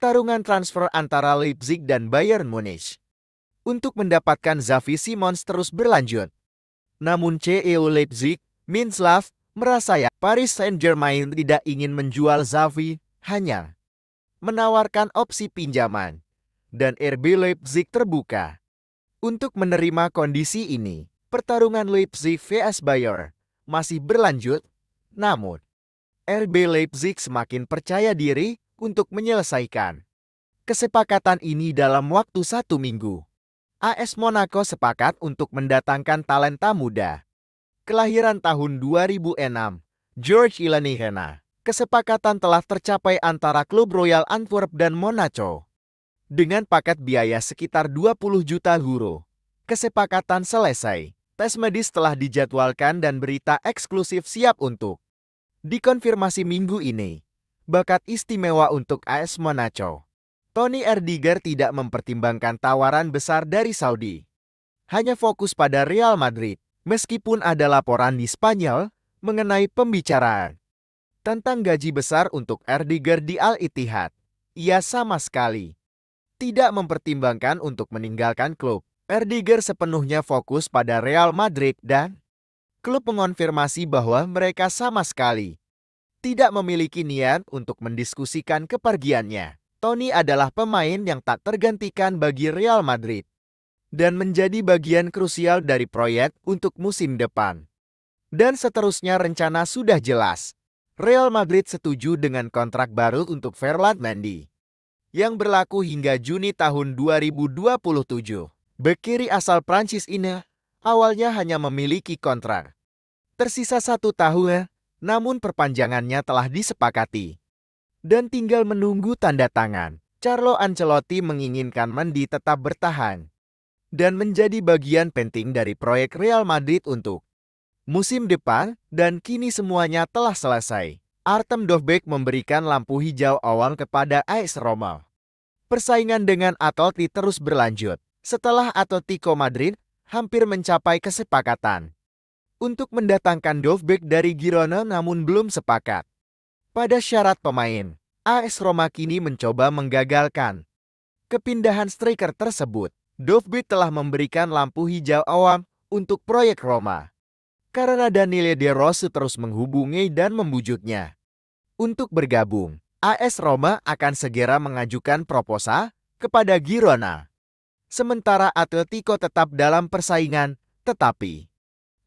pertarungan transfer antara Leipzig dan Bayern Munich untuk mendapatkan Xavi Simons terus berlanjut. Namun CEO Leipzig, Miroslav, merasa Paris Saint-Germain tidak ingin menjual Xavi, hanya menawarkan opsi pinjaman. Dan RB Leipzig terbuka untuk menerima kondisi ini. Pertarungan Leipzig vs Bayern masih berlanjut, namun RB Leipzig semakin percaya diri untuk menyelesaikan kesepakatan ini dalam waktu 1 minggu. AS Monaco sepakat untuk mendatangkan talenta muda kelahiran tahun 2006, George Ilanihena. Kesepakatan telah tercapai antara klub Royal Antwerp dan Monaco dengan paket biaya sekitar 20 juta euro. Kesepakatan selesai. Tes medis telah dijadwalkan dan berita eksklusif siap untuk dikonfirmasi minggu ini. Bakat istimewa untuk AS Monaco. Tony Rudiger tidak mempertimbangkan tawaran besar dari Saudi. Hanya fokus pada Real Madrid. Meskipun ada laporan di Spanyol mengenai pembicaraan tentang gaji besar untuk Rudiger di Al-Ittihad, ia sama sekali tidak mempertimbangkan untuk meninggalkan klub. Rudiger sepenuhnya fokus pada Real Madrid dan klub mengonfirmasi bahwa mereka sama sekali tidak memiliki niat untuk mendiskusikan kepergiannya. Tony adalah pemain yang tak tergantikan bagi Real Madrid dan menjadi bagian krusial dari proyek untuk musim depan. Dan seterusnya rencana sudah jelas. Real Madrid setuju dengan kontrak baru untuk Ferland Mendy yang berlaku hingga Juni tahun 2027. Bek kiri asal Prancis ini awalnya hanya memiliki kontrak tersisa 1 tahun, namun perpanjangannya telah disepakati dan tinggal menunggu tanda tangan. Carlo Ancelotti menginginkan Mendy tetap bertahan dan menjadi bagian penting dari proyek Real Madrid untuk musim depan, dan kini semuanya telah selesai. Artem Dovbyk memberikan lampu hijau awal kepada AS Roma. Persaingan dengan Atleti terus berlanjut setelah Atletico Madrid hampir mencapai kesepakatan untuk mendatangkan Dovbyk dari Girona namun belum sepakat pada syarat pemain. AS Roma kini mencoba menggagalkan kepindahan striker tersebut. Dovbyk telah memberikan lampu hijau awam untuk proyek Roma karena Daniele De Rossi terus menghubungi dan membujuknya untuk bergabung. AS Roma akan segera mengajukan proposal kepada Girona. Sementara Atletico tetap dalam persaingan, tetapi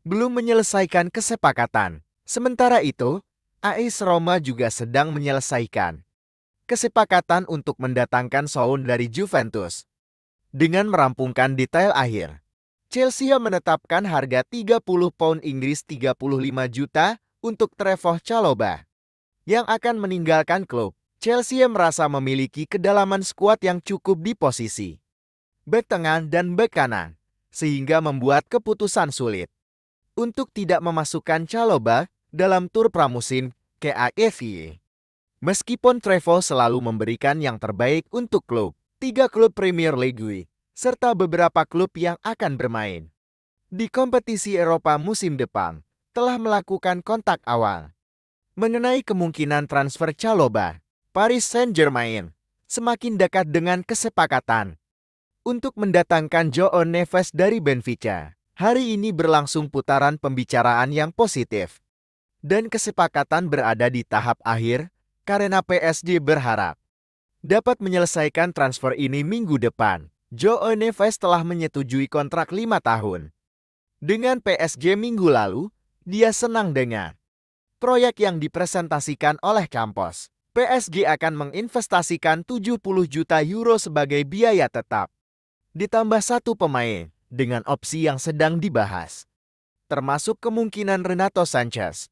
belum menyelesaikan kesepakatan. Sementara itu, AS Roma juga sedang menyelesaikan kesepakatan untuk mendatangkan Son dari Juventus. Dengan merampungkan detail akhir, Chelsea menetapkan harga 30 pound Inggris 35 juta untuk Trevoh Chalobah yang akan meninggalkan klub. Chelsea merasa memiliki kedalaman skuad yang cukup di posisi bek tengah dan bek kanan, sehingga membuat keputusan sulit untuk tidak memasukkan Chalobah dalam tur pramusim ke AFC. Meskipun Trevoh selalu memberikan yang terbaik untuk klub, 3 klub Premier League, serta beberapa klub yang akan bermain di kompetisi Eropa musim depan, telah melakukan kontak awal mengenai kemungkinan transfer Chalobah. Paris Saint-Germain semakin dekat dengan kesepakatan untuk mendatangkan João Neves dari Benfica. Hari ini berlangsung putaran pembicaraan yang positif, dan kesepakatan berada di tahap akhir karena PSG berharap dapat menyelesaikan transfer ini minggu depan. João Neves telah menyetujui kontrak 5 tahun dengan PSG minggu lalu. Dia senang dengan proyek yang dipresentasikan oleh Campos. PSG akan menginvestasikan 70 juta euro sebagai biaya tetap, ditambah 1 pemain dengan opsi yang sedang dibahas, termasuk kemungkinan Renato Sanchez.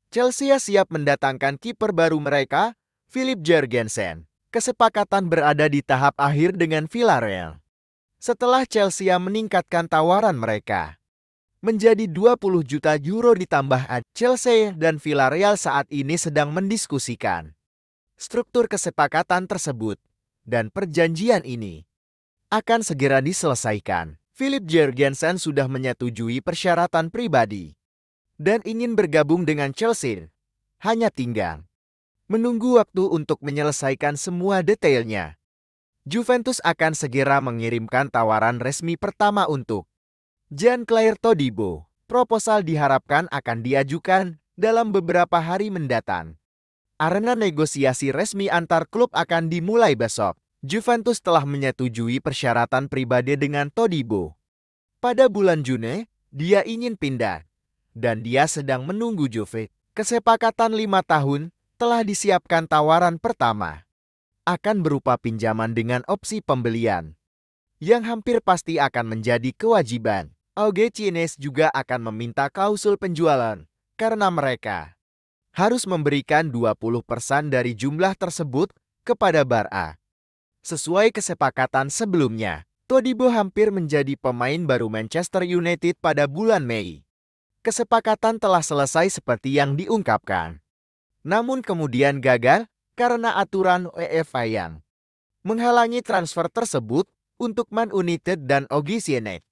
Chelsea siap mendatangkan kiper baru mereka, Philip Jørgensen. Kesepakatan berada di tahap akhir dengan Villarreal setelah Chelsea meningkatkan tawaran mereka menjadi 20 juta euro ditambah Chelsea dan Villarreal saat ini sedang mendiskusikan struktur kesepakatan tersebut, dan perjanjian ini akan segera diselesaikan. Philip Jørgensen sudah menyetujui persyaratan pribadi dan ingin bergabung dengan Chelsea. Hanya tinggal menunggu waktu untuk menyelesaikan semua detailnya. Juventus akan segera mengirimkan tawaran resmi pertama untuk Jean-Claire Todibo. Proposal diharapkan akan diajukan dalam beberapa hari mendatang. Arena negosiasi resmi antar klub akan dimulai besok. Juventus telah menyetujui persyaratan pribadi dengan Todibo. Pada bulan Juni, dia ingin pindah. Dan dia sedang menunggu Juve. Kesepakatan 5 tahun telah disiapkan tawaran pertama. Akan berupa pinjaman dengan opsi pembelian. Yang hampir pasti akan menjadi kewajiban. Auge Cines juga akan meminta klausul penjualan. Karena mereka harus memberikan 20% dari jumlah tersebut kepada Barca. Sesuai kesepakatan sebelumnya, Todibo hampir menjadi pemain baru Manchester United pada bulan Mei. Kesepakatan telah selesai seperti yang diungkapkan. Namun kemudian gagal karena aturan UEFA yang menghalangi transfer tersebut untuk Man United dan Auge Cines.